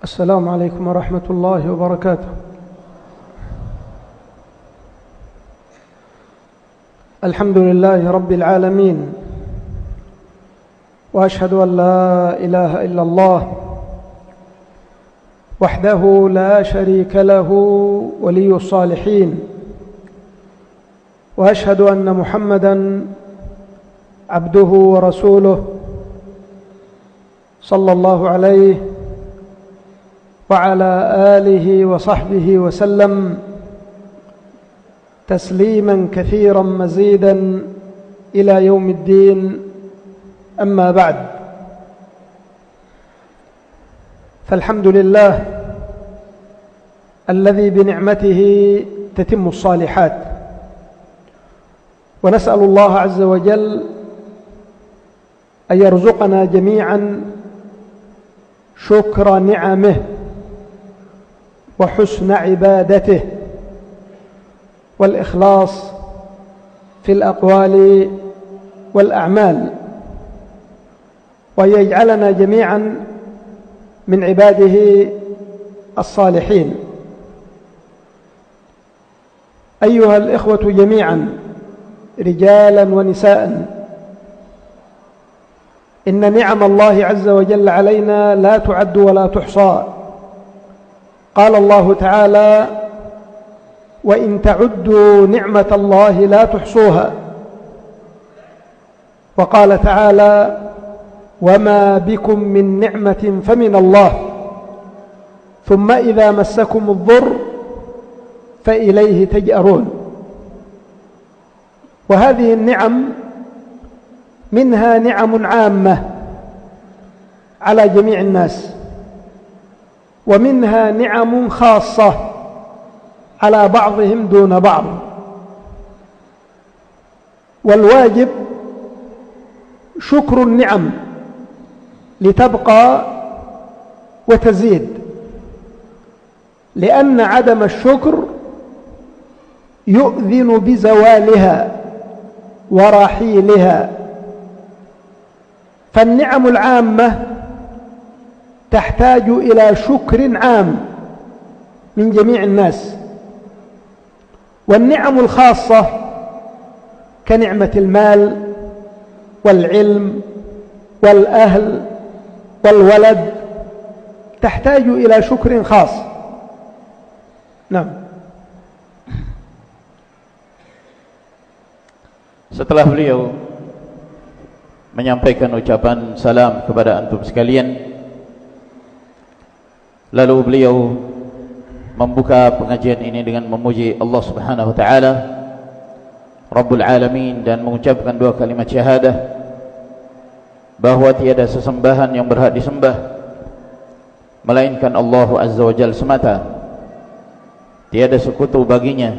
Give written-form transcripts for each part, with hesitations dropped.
السلام عليكم ورحمة الله وبركاته. الحمد لله رب العالمين، وأشهد أن لا إله إلا الله وحده لا شريك له ولي الصالحين، وأشهد أن محمدًا عبده ورسوله صلى الله عليه وعلى آله وصحبه وسلم تسليماً كثيراً مزيداً إلى يوم الدين. أما بعد، فالحمد لله الذي بنعمته تتم الصالحات، ونسأل الله عز وجل أن يرزقنا جميعاً شكر نعمه وحسن عبادته والإخلاص في الأقوال والأعمال، ويجعلنا جميعا من عباده الصالحين. أيها الإخوة جميعا رجالا ونساء، إن نعم الله عز وجل علينا لا تعد ولا تحصى. قال الله تعالى: وإن تعدوا نعمة الله لا تحصوها. وقال تعالى: وما بكم من نعمة فمن الله، ثم إذا مسكم الضر فإليه تجأرون. وهذه النعم منها نعم عامة على جميع الناس، ومنها نعم خاصة على بعضهم دون بعض. والواجب شكر النعم لتبقى وتزيد، لأن عدم الشكر يؤذن بزوالها ورحيلها. فالنعم العامة تحتاج إلى شكر عام من جميع الناس، والنعم الخاصة كنعمة المال والعلم والأهل والولد تحتاج إلى شكر خاص. نعم. Setelah beliau menyampaikan ucapan salam kepada antum sekalian, lalu beliau membuka pengajian ini dengan memuji Allah Subhanahu wa taala Rabbul Alamin, dan mengucapkan dua kalimat syahadah bahwa tiada sesembahan yang berhak disembah melainkan Allah Azza wa Jalla semata. Tiada sekutu baginya.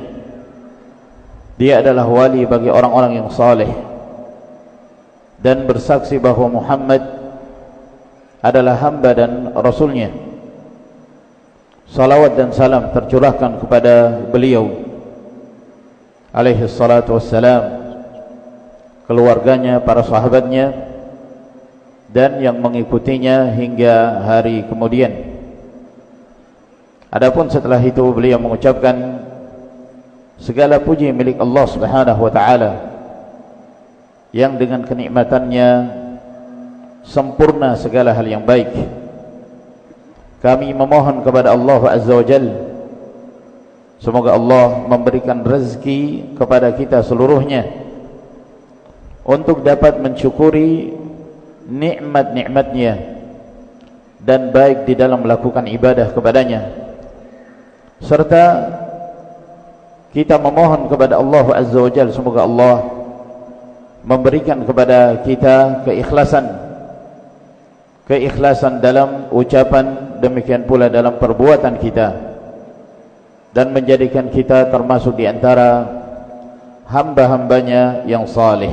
Dia adalah wali bagi orang-orang yang saleh, dan bersaksi bahwa Muhammad adalah hamba dan rasulnya. Salawat dan salam tercurahkan kepada beliau alaihi salatu wassalam, keluarganya, para sahabatnya, dan yang mengikutinya hingga hari kemudian. Adapun setelah itu beliau mengucapkan segala puji milik Allah Subhanahu wa taala yang dengan kenikmatannya sempurna segala hal yang baik. Kami memohon kepada Allah Azza wa Jalla, semoga Allah memberikan rezeki kepada kita seluruhnya untuk dapat mensyukuri nikmat-nikmatnya dan baik di dalam melakukan ibadah kepadanya, serta kita memohon kepada Allah Azza wa Jalla semoga Allah memberikan kepada kita keikhlasan dalam ucapan, demikian pula dalam perbuatan kita, dan menjadikan kita termasuk di antara hamba-hambanya yang saleh.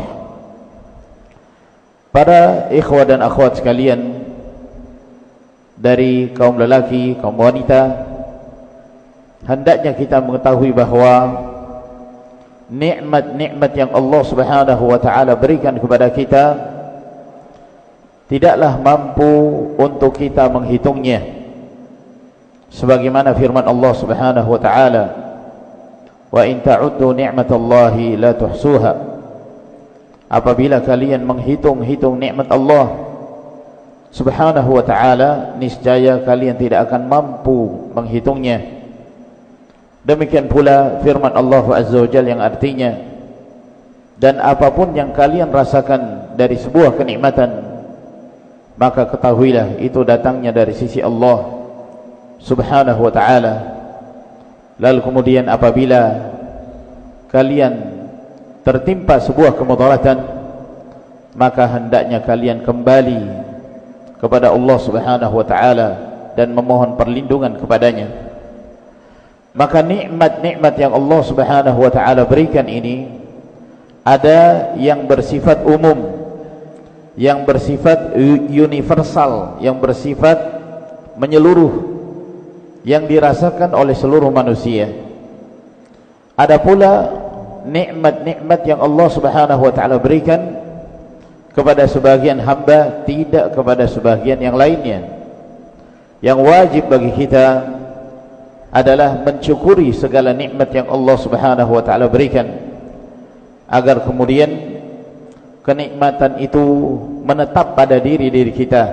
Para ikhwah dan akhwat sekalian, dari kaum lelaki, kaum wanita, hendaknya kita mengetahui bahwa nikmat-nikmat yang Allah Subhanahu wa taala berikan kepada kita tidaklah mampu untuk kita menghitungnya. sebagaimana firman Allah Subhanahu wa taala, wa in ta'uddu ni'matallahi la tuhsuha. Apabila kalian menghitung-hitung nikmat Allah Subhanahu wa taala, niscaya kalian tidak akan mampu menghitungnya. Demikian pula firman Allah Azza wa Jalla yang artinya, dan apapun yang kalian rasakan dari sebuah kenikmatan, maka ketahuilah itu datangnya dari sisi Allah Subhanahu wa ta'ala. Lalu kemudian apabila kalian tertimpa sebuah kemudaratan, maka hendaknya kalian kembali kepada Allah Subhanahu wa ta'ala dan memohon perlindungan kepadanya. Maka nikmat-nikmat yang Allah Subhanahu wa ta'ala berikan ini, ada yang bersifat umum, yang bersifat universal, yang bersifat menyeluruh, yang dirasakan oleh seluruh manusia. Ada pula nikmat-nikmat yang Allah Subhanahu wa ta'ala berikan kepada sebagian hamba, tidak kepada sebagian yang lainnya. Yang wajib bagi kita adalah mensyukuri segala nikmat yang Allah Subhanahu wa ta'ala berikan, agar kemudian kenikmatan itu menetap pada diri kita,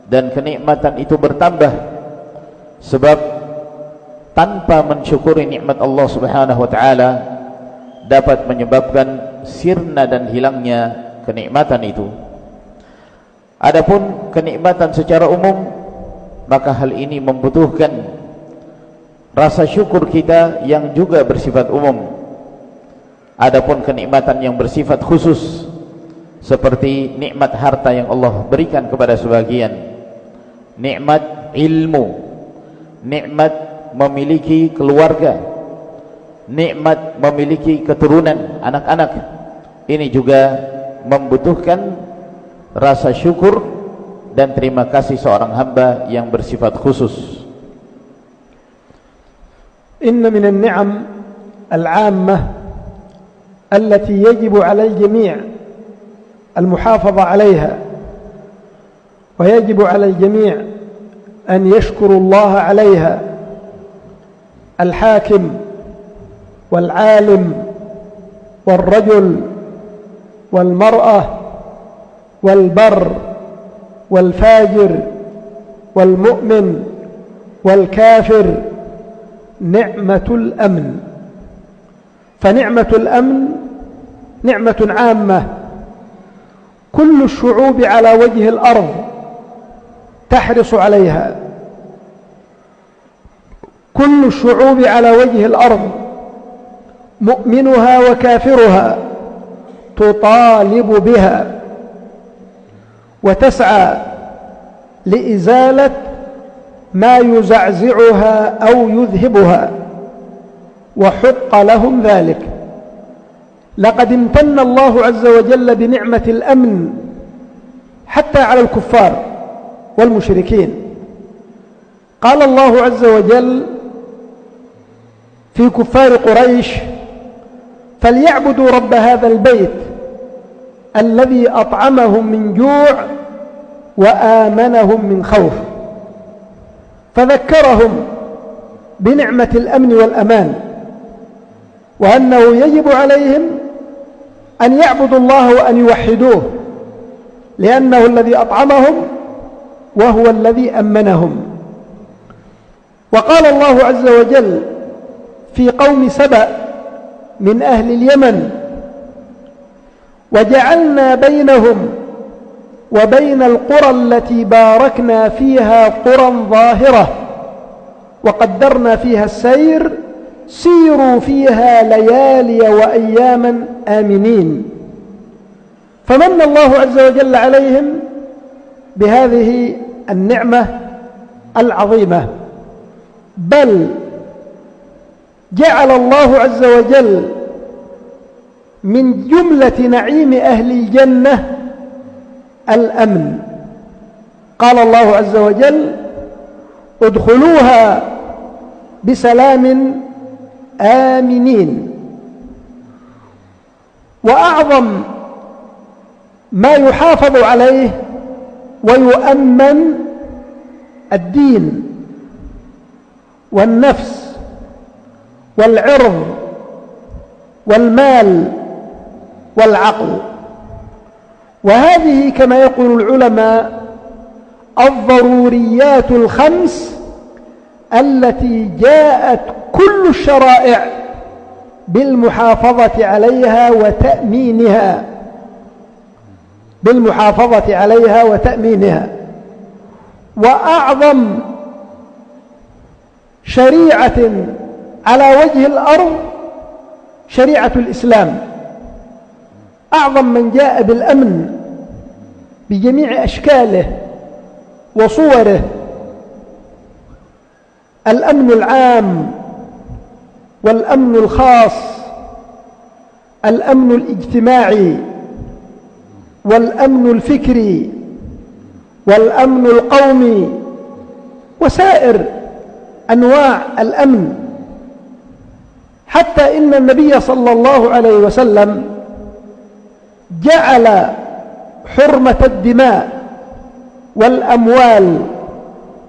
dan kenikmatan itu bertambah. Sebab tanpa mensyukuri nikmat Allah Subhanahu wa ta'ala dapat menyebabkan sirna dan hilangnya kenikmatan itu. Adapun kenikmatan secara umum, maka hal ini membutuhkan rasa syukur kita yang juga bersifat umum. Adapun kenikmatan yang bersifat khusus, seperti nikmat harta yang Allah berikan kepada sebagian, nikmat ilmu, nikmat memiliki keluarga, nikmat memiliki keturunan, anak-anak, ini juga membutuhkan rasa syukur dan terima kasih seorang hamba yang bersifat khusus. Inna minan ni'am al-'ammah allati yajibu 'ala al-jami' al-muhafadha 'alayha, wa yajibu 'ala al-jami' an yashkuru Allah 'alayha, al-hakim wal-'alim wal-rajul والمرأة والبر والفاجر والمؤمن والكافر نعمة الأمن. فنعمة الأمن نعمة عامة، كل الشعوب على وجه الأرض تحرص عليها، كل الشعوب على وجه الأرض مؤمنها وكافرها تطالب بها وتسعى لإزالة ما يزعزعها أو يذهبها، وحق لهم ذلك. لقد امتن الله عز وجل بنعمة الأمن حتى على الكفار والمشركين. قال الله عز وجل في كفار قريش: فليعبدوا رب هذا البيت الذي أطعمهم من جوع وآمنهم من خوف. فذكرهم بنعمة الأمن والأمان، وأنه يجب عليهم أن يعبدوا الله وأن يوحدوه، لأنه الذي أطعمهم وهو الذي أمنهم. وقال الله عز وجل في قوم سبأ من أهل اليمن: وجعلنا بينهم وبين القرى التي باركنا فيها قرى ظاهرة وقدرنا فيها السير سيروا فيها ليالي وأياما آمنين. فمن الله عز وجل عليهم بهذه النعمة العظيمة، بل جعل الله عز وجل من جملة نعيم أهل الجنة الأمن. قال الله عز وجل: ادخلوها بسلام آمنين. وأعظم ما يحافظ عليه ويؤمن الدين، والنفس والعرض والمال والعقل. وهذه كما يقول العلماء الضروريات الخمس التي جاءت كل الشرائع بالمحافظة عليها وتأمينها. وأعظم شريعة على وجه الأرض شريعة الإسلام، أعظم من جاء بالأمن بجميع أشكاله وصوره، الأمن العام والأمن الخاص، الأمن الاجتماعي والأمن الفكري والأمن القومي وسائر أنواع الأمن. حتى إن النبي صلى الله عليه وسلم جعل حرمة الدماء والأموال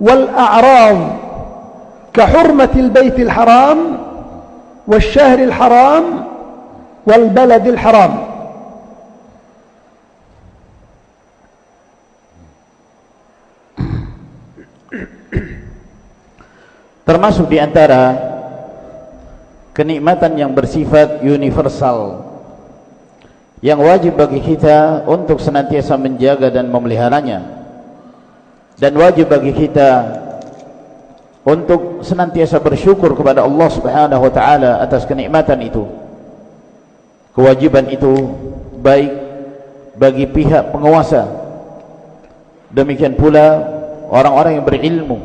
والأعراض كحرمة البيت الحرام والشهر الحرام والبلد الحرام. Termasuk di antara kenikmatan yang bersifat universal yang wajib bagi kita untuk senantiasa menjaga dan memeliharanya, dan wajib bagi kita untuk senantiasa bersyukur kepada Allah Subhanahu wa taala atas kenikmatan itu. Kewajiban itu baik bagi pihak penguasa, demikian pula orang-orang yang berilmu,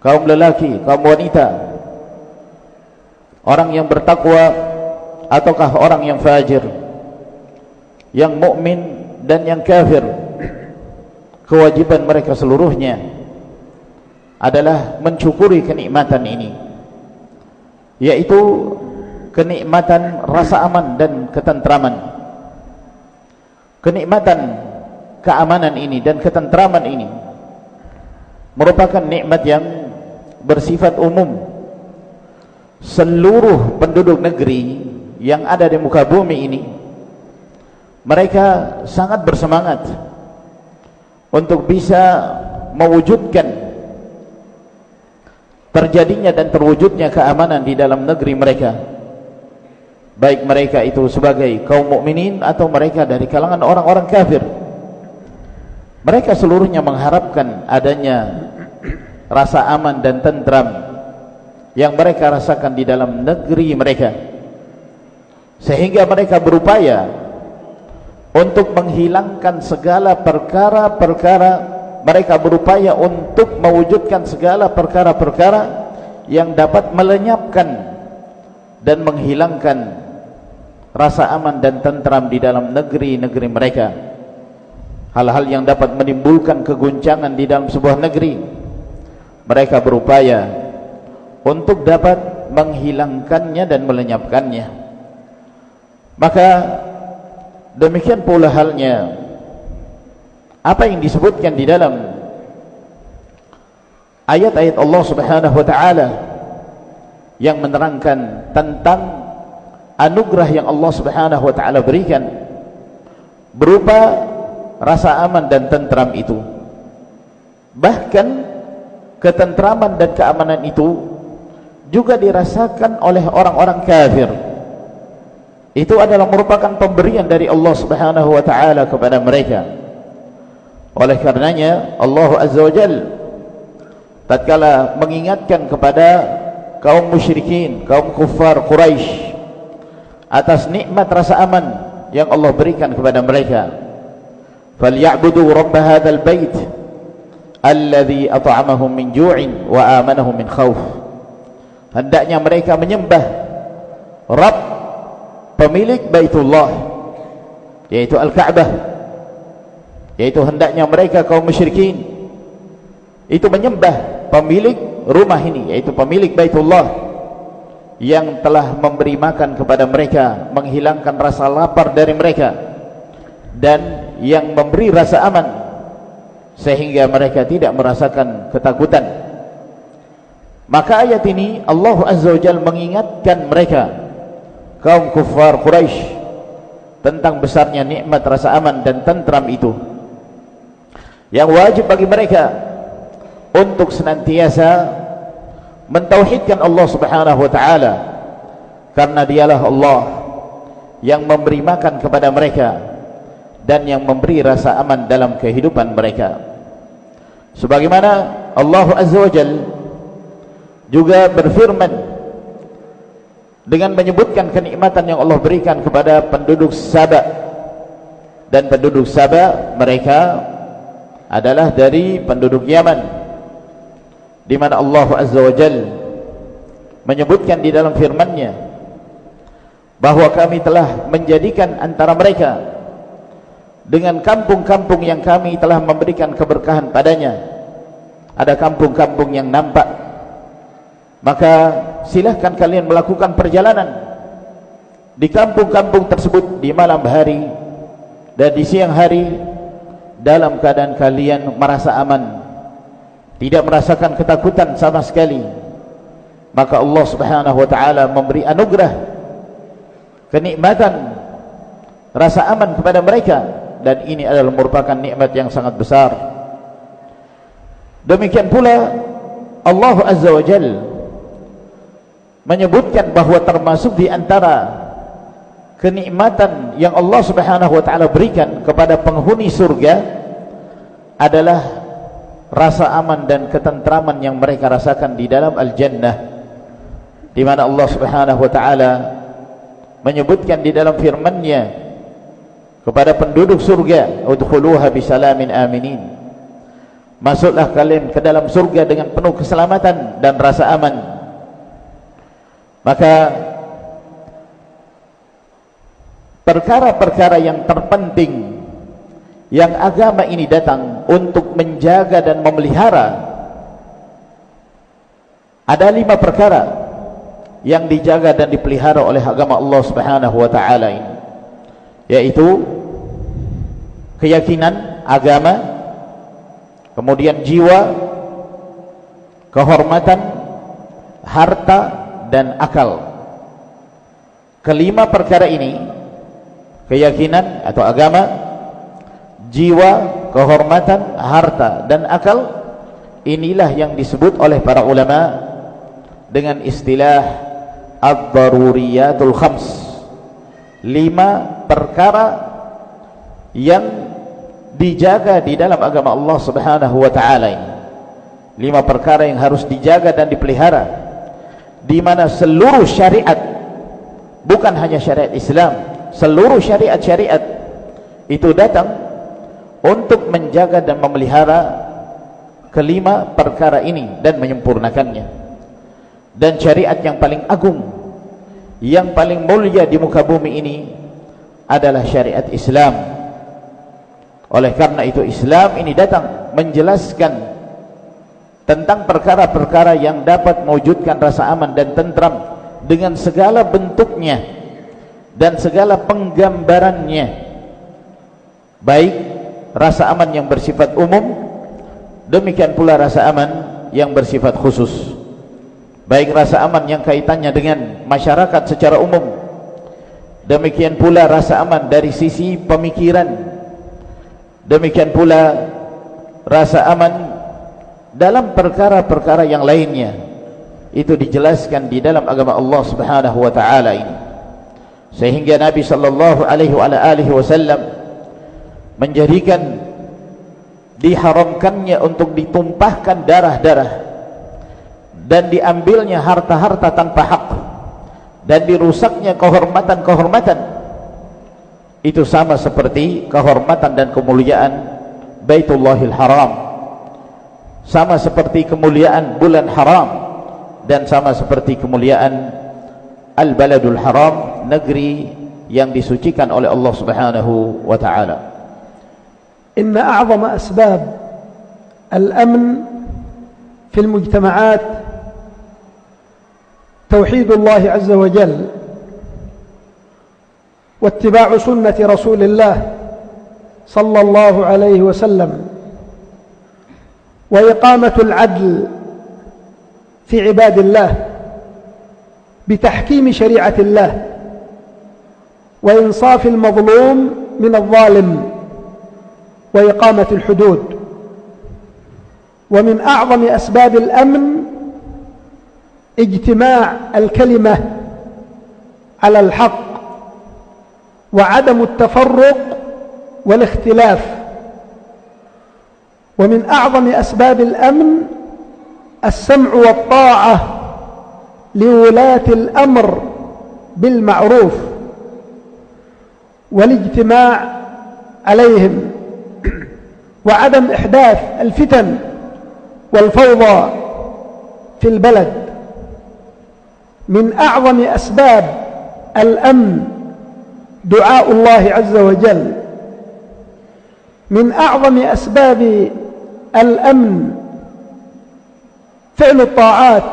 kaum lelaki, kaum wanita, orang yang bertakwa ataukah orang yang fajir, yang mukmin dan yang kafir. Kewajiban mereka seluruhnya adalah mensyukuri kenikmatan ini, yaitu kenikmatan rasa aman dan ketentraman. Kenikmatan keamanan ini dan ketentraman ini merupakan nikmat yang bersifat umum. Seluruh penduduk negeri yang ada di muka bumi ini, mereka sangat bersemangat untuk bisa mewujudkan terjadinya dan terwujudnya keamanan di dalam negeri mereka, baik mereka itu sebagai kaum mukminin atau mereka dari kalangan orang-orang kafir. Mereka seluruhnya mengharapkan adanya rasa aman dan tentram yang mereka rasakan di dalam negeri mereka, sehingga mereka berupaya untuk menghilangkan segala perkara-perkara. Mereka berupaya untuk mewujudkan segala perkara-perkara yang dapat melenyapkan dan menghilangkan rasa aman dan tentram di dalam negeri-negeri mereka. Hal-hal yang dapat menimbulkan keguncangan di dalam sebuah negeri, mereka berupaya untuk dapat menghilangkannya dan melenyapkannya. Maka demikian pula halnya apa yang disebutkan di dalam ayat-ayat Allah Subhanahu wa taala yang menerangkan tentang anugerah yang Allah Subhanahu wa taala berikan berupa rasa aman dan tentram itu. Bahkan ketentraman dan keamanan itu juga dirasakan oleh orang-orang kafir. Itu adalah merupakan pemberian dari Allah Subhanahu wa taala kepada mereka. Oleh karenanya Allah Azza wa Jalla tatkala mengingatkan kepada kaum musyrikin, kaum kuffar Quraisy atas nikmat rasa aman yang Allah berikan kepada mereka, falyabudu rabb hadzal bait alladzi at'amahum min ju'in wa amanahum min khauf. Hendaknya mereka menyembah Rabb pemilik Baitullah, yaitu Al-Ka'bah, yaitu hendaknya mereka kaum musyrikin itu menyembah pemilik rumah ini, yaitu pemilik Baitullah yang telah memberi makan kepada mereka, menghilangkan rasa lapar dari mereka, dan yang memberi rasa aman sehingga mereka tidak merasakan ketakutan. Maka ayat ini Allah Azza wa Jalla mengingatkan mereka, kaum kufar Quraisy, tentang besarnya nikmat rasa aman dan tentram itu, yang wajib bagi mereka untuk senantiasa mentauhidkan Allah Subhanahu wa taala, karena dialah Allah yang memberi makan kepada mereka dan yang memberi rasa aman dalam kehidupan mereka. Sebagaimana Allah Azza wa Jalla juga berfirman dengan menyebutkan kenikmatan yang Allah berikan kepada penduduk Saba, dan penduduk Saba mereka adalah dari penduduk Yaman, di mana Allah Azza wa Jalla menyebutkan di dalam firman-Nya bahwa kami telah menjadikan antara mereka dengan kampung-kampung yang kami telah memberikan keberkahan padanya. Ada kampung-kampung yang nampak, maka silahkan kalian melakukan perjalanan di kampung-kampung tersebut di malam hari dan di siang hari dalam keadaan kalian merasa aman, tidak merasakan ketakutan sama sekali. Maka Allah Subhanahu wa taala memberi anugerah kenikmatan rasa aman kepada mereka, dan ini adalah merupakan nikmat yang sangat besar. Demikian pula Allah Azza wa Jalla menyebutkan bahwa termasuk di antara kenikmatan yang Allah Subhanahu wa taala berikan kepada penghuni surga adalah rasa aman dan ketentraman yang mereka rasakan di dalam al-jannah, di mana Allah Subhanahu wa taala menyebutkan di dalam firman-Nya kepada penduduk surga, udkhuluha bisalamin aminin, masuklah kalian ke dalam surga dengan penuh keselamatan dan rasa aman. Maka perkara-perkara yang terpenting yang agama ini datang untuk menjaga dan memelihara, ada 5 perkara yang dijaga dan dipelihara oleh agama Allah Subhanahu wa taala ini, yaitu keyakinan agama, kemudian jiwa, kehormatan, harta dan akal. Kelima perkara ini, keyakinan atau agama, jiwa, kehormatan, harta dan akal, inilah yang disebut oleh para ulama dengan istilah ad-daruriyatul khams, 5 perkara yang dijaga di dalam agama Allah Subhanahu wa taala ini. 5 perkara yang harus dijaga dan dipelihara, di mana seluruh syariat, bukan hanya syariat Islam, seluruh syariat-syariat itu datang untuk menjaga dan memelihara kelima perkara ini dan menyempurnakannya. Dan syariat yang paling agung, yang paling mulia di muka bumi ini adalah syariat Islam. Oleh karena itu Islam ini datang menjelaskan tentang perkara-perkara yang dapat mewujudkan rasa aman dan tentram dengan segala bentuknya dan segala penggambarannya, baik rasa aman yang bersifat umum, demikian pula rasa aman yang bersifat khusus, baik rasa aman yang kaitannya dengan masyarakat secara umum, demikian pula rasa aman dari sisi pemikiran, demikian pula rasa aman dalam perkara-perkara yang lainnya. Itu dijelaskan di dalam agama Allah Subhanahu wa taala ini, sehingga Nabi sallallahu alaihi wasallam menjadikan diharamkannya untuk ditumpahkan darah-darah dan diambilnya harta-harta tanpa hak dan dirusaknya kehormatan-kehormatan. Itu sama seperti kehormatan dan kemuliaan Baitullahil Haram, sama seperti kemuliaan bulan haram, dan sama seperti kemuliaan Al-Baladul Haram, negeri yang disucikan oleh Allah Subhanahu wa ta'ala. Inna a'zama asbab al-amn fi al-mujtama'at tauhidullah azza wa jalla wa ittiba'u sunnati Rasulillah sallallahu alaihi wasallam وإقامة العدل في عباد الله بتحكيم شريعة الله وإنصاف المظلوم من الظالم وإقامة الحدود. ومن أعظم أسباب الأمن اجتماع الكلمة على الحق وعدم التفرق والاختلاف. ومن أعظم أسباب الأمن السمع والطاعة لولاة الأمر بالمعروف والاجتماع عليهم وعدم إحداث الفتن والفوضى في البلد. من أعظم أسباب الأمن دعاء الله عز وجل. من أعظم أسباب الأمن فعل الطاعات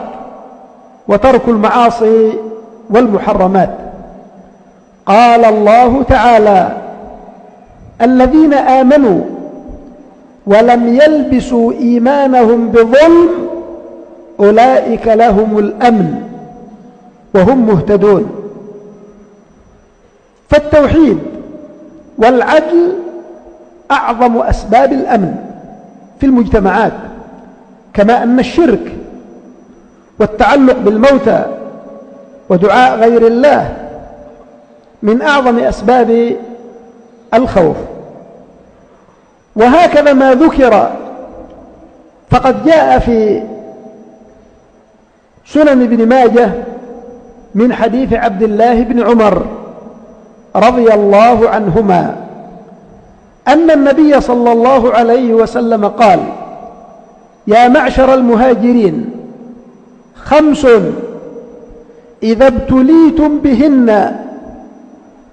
وترك المعاصي والمحرمات. قال الله تعالى: الذين آمنوا ولم يلبسوا إيمانهم بظلم أولئك لهم الأمن وهم مهتدون. فالتوحيد والعدل أعظم أسباب الأمن في المجتمعات، كما أن الشرك والتعلق بالموتى ودعاء غير الله من أعظم أسباب الخوف. وهكذا ما ذكر فقد جاء في سنن ابن ماجه من حديث عبد الله بن عمر رضي الله عنهما أن النبي صلى الله عليه وسلم قال: يا معشر المهاجرين 5 إذا ابتليتم بهن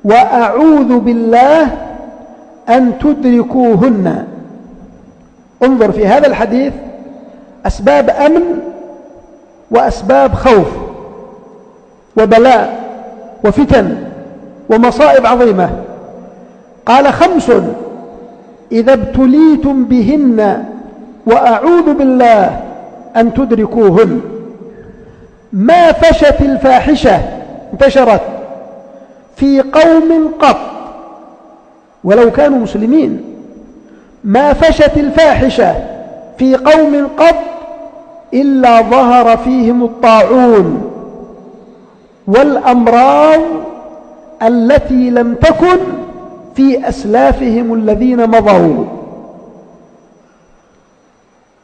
وأعوذ بالله أن تدركوهن. انظر في هذا الحديث أسباب أمن وأسباب خوف وبلاء وفتن ومصائب عظيمة. قال: 5 إذا ابتليتم بهن وأعوذ بالله أن تدركوهن. ما فشت الفاحشة انتشرت في قوم قط ولو كانوا مسلمين، ما فشت الفاحشة في قوم قط إلا ظهر فيهم الطاعون والأمراض التي لم تكن في أسلافهم الذين مضوا.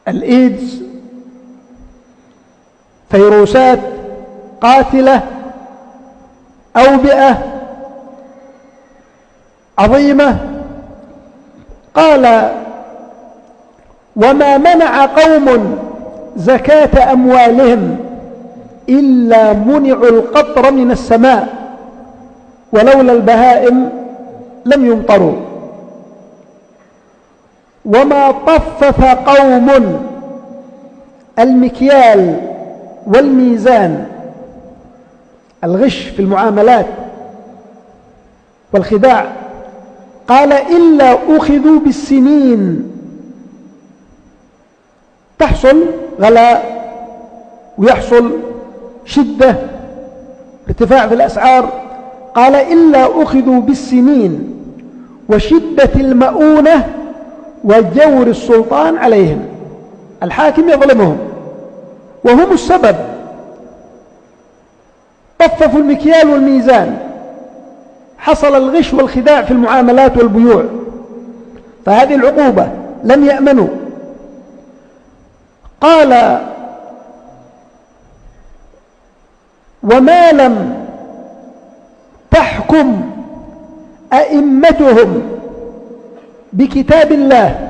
الإيدز، فيروسات قاتلة، أوبئة عظيمة. قال: وما منع قوم زكاة أموالهم إلا منعوا القطر من السماء ولولا البهائم لم يمطروا. وما طفف قوم المكيال والميزان، الغش في المعاملات والخداع، قال: إلا أخذوا بالسنين. تحصل غلاء ويحصل شدة ارتفاع في الأسعار، قال: إلا أخذوا بالسنين وشدة المؤونة وجور السلطان عليهم. الحاكم يظلمهم وهم السبب. طففوا المكيال والميزان، حصل الغش والخداع في المعاملات والبيوع، فهذه العقوبة لم يأمنوا. قال: وما لم تحكم أئمتهم بكتاب الله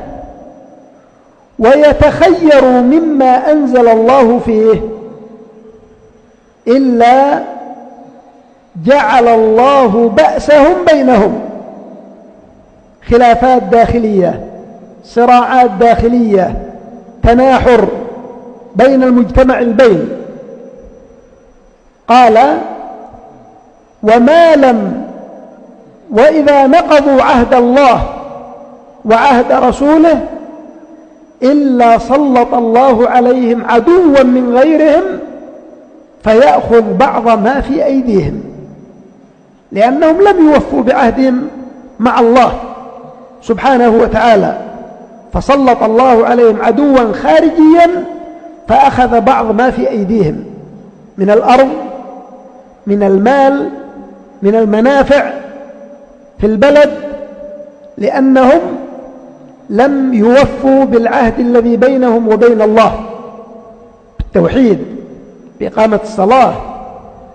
ويتخيروا مما أنزل الله فيه إلا جعل الله بأسهم بينهم. خلافات داخلية، صراعات داخلية، تناحر بين المجتمع البين. قال: وإذا نقضوا عهد الله وعهد رسوله إلا سلط الله عليهم عدوا من غيرهم فيأخذ بعض ما في أيديهم، لأنهم لم يوفوا بعهدهم مع الله سبحانه وتعالى، فسلط الله عليهم عدوا خارجيا فأخذ بعض ما في أيديهم من الأرض، من المال، من المنافع في البلد، لأنهم لم يوفوا بالعهد الذي بينهم وبين الله بالتوحيد، بإقامة الصلاة،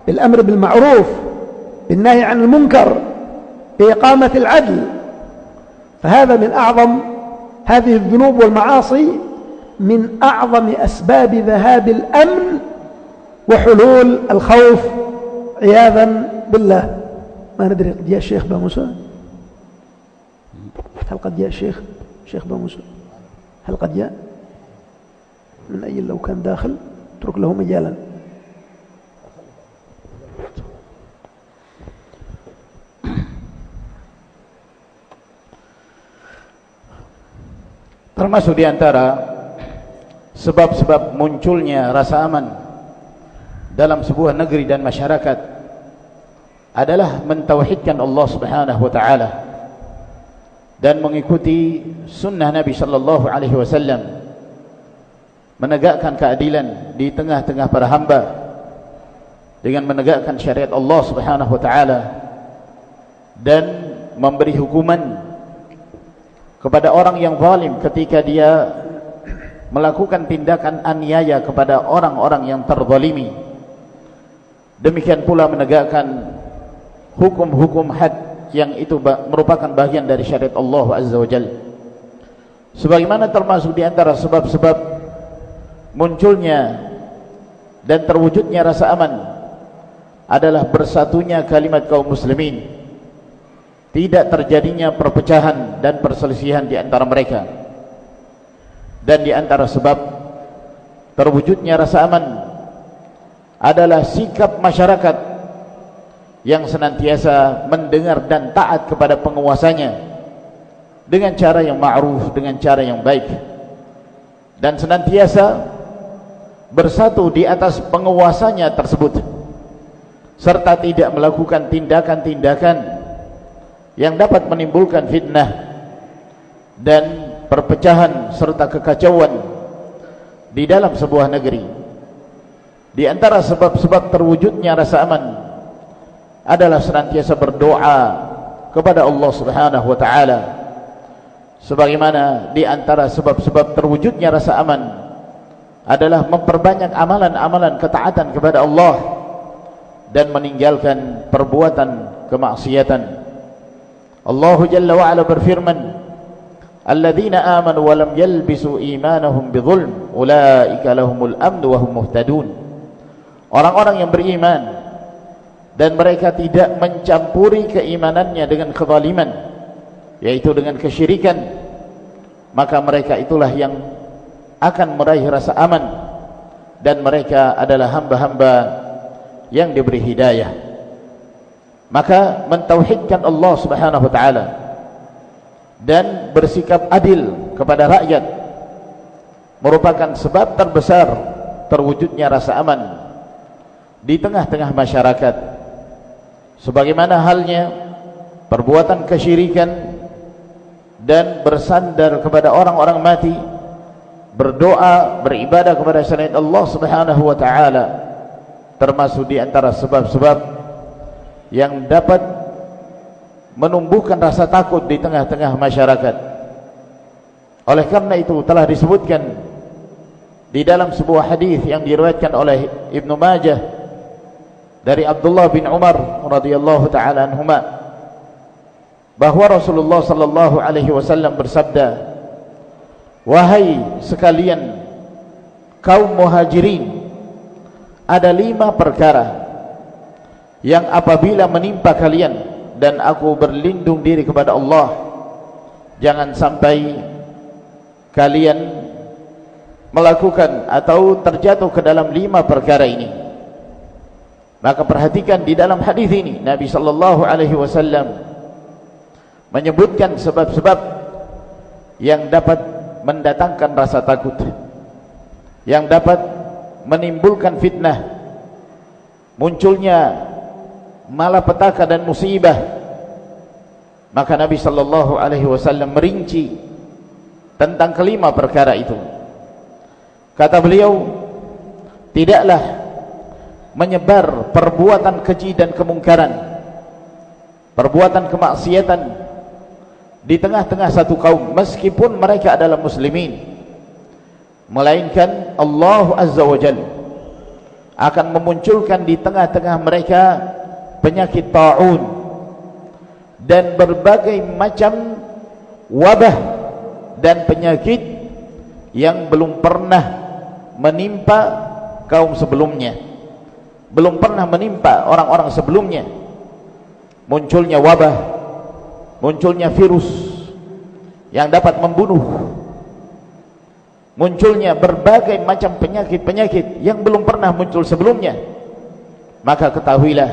بالأمر بالمعروف، بالنهي عن المنكر، بإقامة العدل. فهذا من أعظم هذه الذنوب والمعاصي، من أعظم أسباب ذهاب الأمن وحلول الخوف عياذا بالله. ما ندري قد جاء الشيخ با موسى، هل قد جاء الشيخ با موسى؟ هل قد جاء؟ من أجل لو كان داخل اترك له مجالا. Termasuk di antara sebab-sebab munculnya rasa aman dalam sebuah negeri dan masyarakat adalah mentauhidkan Allah Subhanahu wa taala dan mengikuti sunnah Nabi sallallahu alaihi wasallam, menegakkan keadilan di tengah-tengah para hamba dengan menegakkan syariat Allah Subhanahu wa taala dan memberi hukuman kepada orang yang zalim ketika dia melakukan tindakan aniaya kepada orang-orang yang terzalimi. Demikian pula menegakkan hukum-hukum had yang itu merupakan bagian dari syariat Allah Azza wa Jalla. Sebagaimana termasuk di antara sebab-sebab munculnya dan terwujudnya rasa aman adalah bersatunya kalimat kaum muslimin, tidak terjadinya perpecahan dan perselisihan di antara mereka. Dan di antara sebab terwujudnya rasa aman adalah sikap masyarakat yang senantiasa mendengar dan taat kepada penguasanya dengan cara yang ma'ruf, dengan cara yang baik, dan senantiasa bersatu di atas penguasanya tersebut, serta tidak melakukan tindakan-tindakan yang dapat menimbulkan fitnah dan perpecahan serta kekacauan di dalam sebuah negeri. Di antara sebab-sebab terwujudnya rasa aman adalah senantiasa berdoa kepada Allah Subhanahu wa taala. Sebagaimana di antara sebab-sebab terwujudnya rasa aman adalah memperbanyak amalan-amalan ketaatan kepada Allah dan meninggalkan perbuatan kemaksiatan. Allah Jalla wa Ala berfirman, "Alladzina amanu wa lam yalbisu imanahum bidzulm, ulaika lahumul amnu wa hum muhtadun." Orang-orang yang beriman dan mereka tidak mencampuri keimanannya dengan kezaliman, yaitu dengan kesyirikan, maka mereka itulah yang akan meraih rasa aman dan mereka adalah hamba-hamba yang diberi hidayah. Maka mentauhidkan Allah Subhanahu wa taala dan bersikap adil kepada rakyat merupakan sebab terbesar terwujudnya rasa aman di tengah-tengah masyarakat. Sebagaimana halnya perbuatan kesyirikan dan bersandar kepada orang-orang mati, berdoa, beribadah kepada selain Allah Subhanahu wa taala, termasuk di antara sebab-sebab yang dapat menumbuhkan rasa takut di tengah-tengah masyarakat. Oleh karena itu telah disebutkan di dalam sebuah hadis yang diriwayatkan oleh Ibnu Majah dari Abdullah bin Umar radhiyallahu taala anhuma, bahwa Rasulullah sallallahu alaihi wasallam bersabda, "Wahai sekalian kaum muhajirin, ada 5 perkara yang apabila menimpa kalian, dan aku berlindung diri kepada Allah, jangan sampai kalian melakukan atau terjatuh ke dalam 5 perkara ini." Maka perhatikan di dalam hadis ini Nabi sallallahu alaihi wasallam menyebutkan sebab-sebab yang dapat mendatangkan rasa takut, yang dapat menimbulkan fitnah, munculnya malapetaka dan musibah. Maka Nabi sallallahu alaihi wasallam merinci tentang kelima perkara itu. Kata beliau, tidaklah menyebar perbuatan keji dan kemungkaran, perbuatan kemaksiatan di tengah-tengah satu kaum, meskipun mereka adalah muslimin, melainkan Allah Azza wa Jalla akan memunculkan di tengah-tengah mereka penyakit ta'un dan berbagai macam wabah dan penyakit yang belum pernah menimpa kaum sebelumnya, belum pernah menimpa orang-orang sebelumnya. Munculnya wabah, munculnya virus yang dapat membunuh, munculnya berbagai macam penyakit-penyakit yang belum pernah muncul sebelumnya. Maka ketahuilah,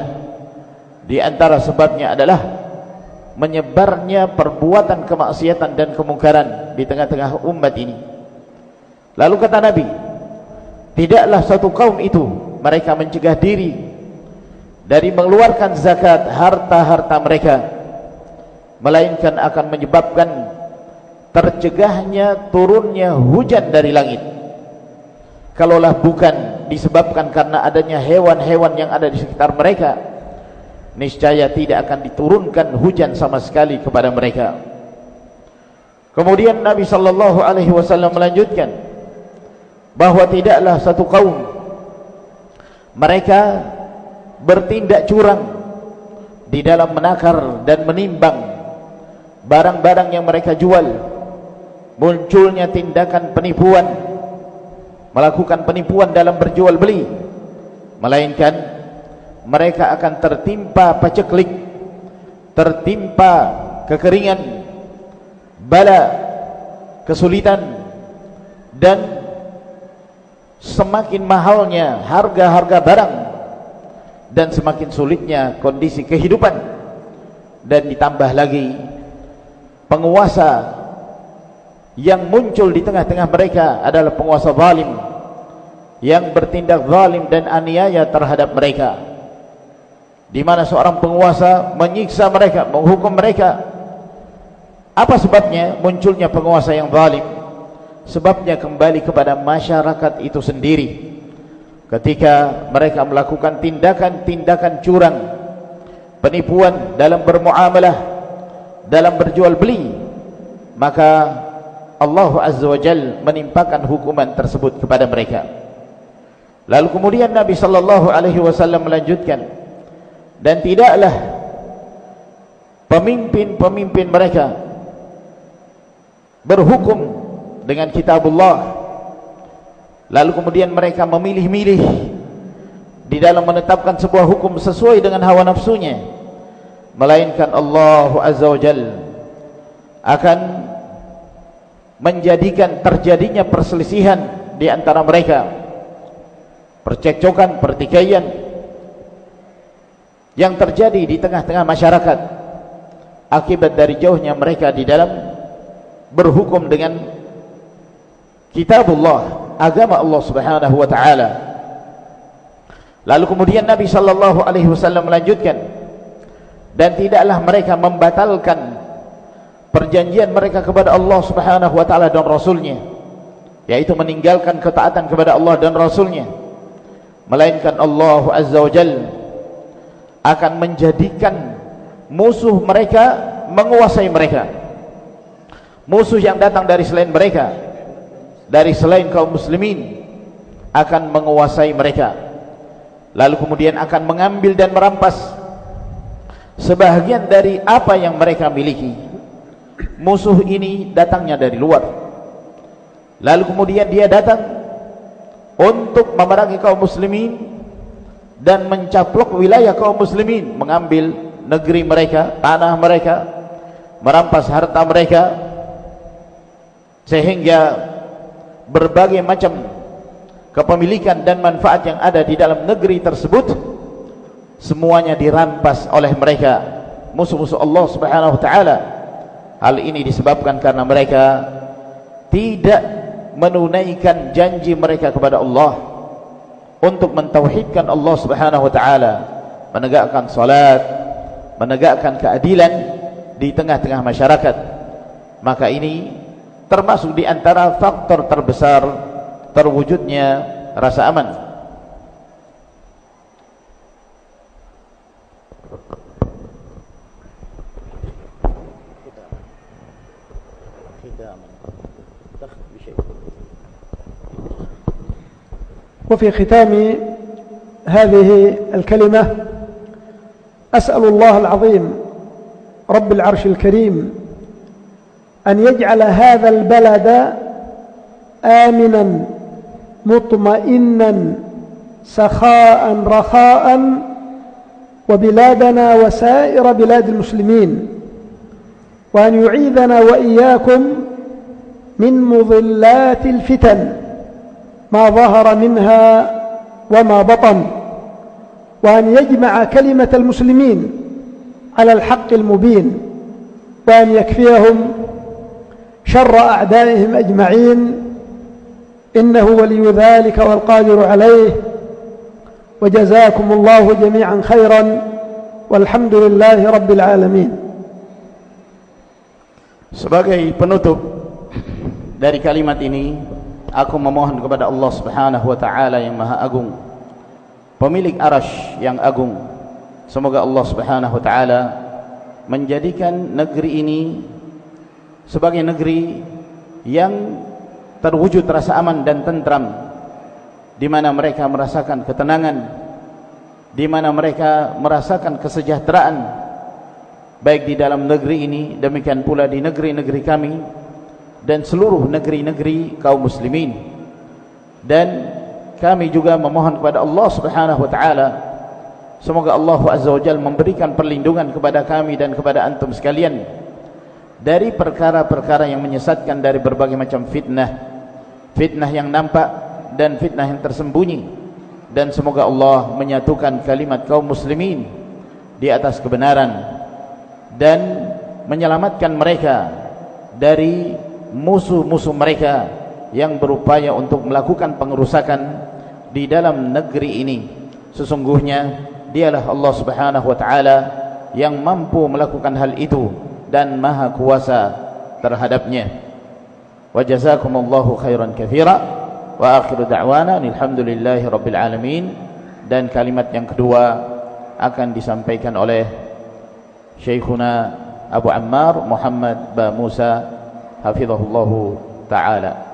di antara sebabnya adalah menyebarnya perbuatan kemaksiatan dan kemungkaran di tengah-tengah umat ini. Lalu kata Nabi, tidaklah satu kaum itu mereka mencegah diri dari mengeluarkan zakat harta-harta mereka, melainkan akan menyebabkan tercegahnya turunnya hujan dari langit. Kalaulah bukan disebabkan karena adanya hewan-hewan yang ada di sekitar mereka, niscaya tidak akan diturunkan hujan sama sekali kepada mereka. Kemudian Nabi sallallahu alaihi wasallam melanjutkan bahwa tidaklah satu kaum mereka bertindak curang di dalam menakar dan menimbang barang-barang yang mereka jual. Munculnya tindakan penipuan, melakukan penipuan dalam berjual beli, melainkan mereka akan tertimpa paceklik, tertimpa kekeringan, bala, kesulitan, dan semakin mahalnya harga-harga barang dan semakin sulitnya kondisi kehidupan. Dan ditambah lagi penguasa yang muncul di tengah-tengah mereka adalah penguasa zalim yang bertindak zalim dan aniaya terhadap mereka, di mana seorang penguasa menyiksa mereka, menghukum mereka. Apa sebabnya munculnya penguasa yang zalim? Sebabnya kembali kepada masyarakat itu sendiri. Ketika mereka melakukan tindakan-tindakan curang, penipuan dalam bermuamalah, dalam berjual beli, maka Allah Azza wa Jalla menimpakan hukuman tersebut kepada mereka. Lalu kemudian Nabi sallallahu alaihi wasallam melanjutkan, dan tidaklah pemimpin-pemimpin mereka berhukum dengan kitabullah, lalu kemudian mereka memilih-milih di dalam menetapkan sebuah hukum sesuai dengan hawa nafsunya, melainkan Allah Azza wa Jalla akan menjadikan terjadinya perselisihan di antara mereka, percekcokan, pertikaian yang terjadi di tengah-tengah masyarakat akibat dari jauhnya mereka di dalam berhukum dengan kitabullah, agama Allah Subhanahu wa taala. Lalu kemudian Nabi sallallahu alaihi wasallam melanjutkan, dan tidaklah mereka membatalkan perjanjian mereka kepada Allah Subhanahu wa taala dan Rasulnya, yaitu meninggalkan ketaatan kepada Allah dan Rasulnya, melainkan Allah Azza wa Jalla akan menjadikan musuh mereka menguasai mereka. Musuh yang datang dari selain mereka, dari selain kaum muslimin, akan menguasai mereka, lalu kemudian akan mengambil dan merampas sebahagian dari apa yang mereka miliki. Musuh ini datangnya dari luar, lalu kemudian dia datang untuk memerangi kaum muslimin dan mencaplok wilayah kaum muslimin, mengambil negeri mereka, tanah mereka, merampas harta mereka, sehingga berbagai macam kepemilikan dan manfaat yang ada di dalam negeri tersebut semuanya dirampas oleh mereka, musuh-musuh Allah Subhanahu wa taala. Hal ini disebabkan karena mereka tidak menunaikan janji mereka kepada Allah untuk mentauhidkan Allah Subhanahu wa taala, menegakkan salat, menegakkan keadilan di tengah-tengah masyarakat, maka ini termasuk di antara faktor terbesar terwujudnya rasa aman. وفي ختام هذه الكلمة أسأل الله العظيم رب العرش الكريم أن يجعل هذا البلد آمنا مطمئنا سخاء رخاء وبلادنا وسائر بلاد المسلمين، وأن يعيذنا وإياكم من مضلات الفتن ما ظهر منها وما بطن، وأن يجمع كلمة المسلمين على الحق المبين، وأن يكفيهم شر أعدائهم أجمعين، إنه ولي ذلك والقادر عليه. وجزاكم الله جميعا خيرا والحمد لله رب العالمين. Sebagai penutup dari kalimat ini, aku memohon kepada Allah Subhanahu wa taala yang Maha Agung, pemilik Arasy yang agung, semoga Allah Subhanahu wa taala menjadikan negeri ini sebagai negeri yang terwujud rasa aman dan tentram, di mana mereka merasakan ketenangan, di mana mereka merasakan kesejahteraan, baik di dalam negeri ini, demikian pula di negeri-negeri kami dan seluruh negeri-negeri kaum muslimin. Dan kami juga memohon kepada Allah Subhanahu wa taala, semoga Allah Azza wa Jalla memberikan perlindungan kepada kami dan kepada antum sekalian dari perkara-perkara yang menyesatkan, dari berbagai macam fitnah, fitnah yang nampak dan fitnah yang tersembunyi. Dan semoga Allah menyatukan kalimat kaum muslimin di atas kebenaran dan menyelamatkan mereka dari musuh-musuh mereka yang berupaya untuk melakukan pengerusakan di dalam negeri ini. Sesungguhnya dialah Allah Subhanahu wa taala yang mampu melakukan hal itu dan maha kuasa terhadapnya. Wa jazakumullahu khairan katsira wa akhiru da'wana alhamdulillahi rabbil alamin. Dan kalimat yang kedua akan disampaikan oleh Syekhuna Abu Ammar Muhammad Ba Musa hafizahullahu ta'ala.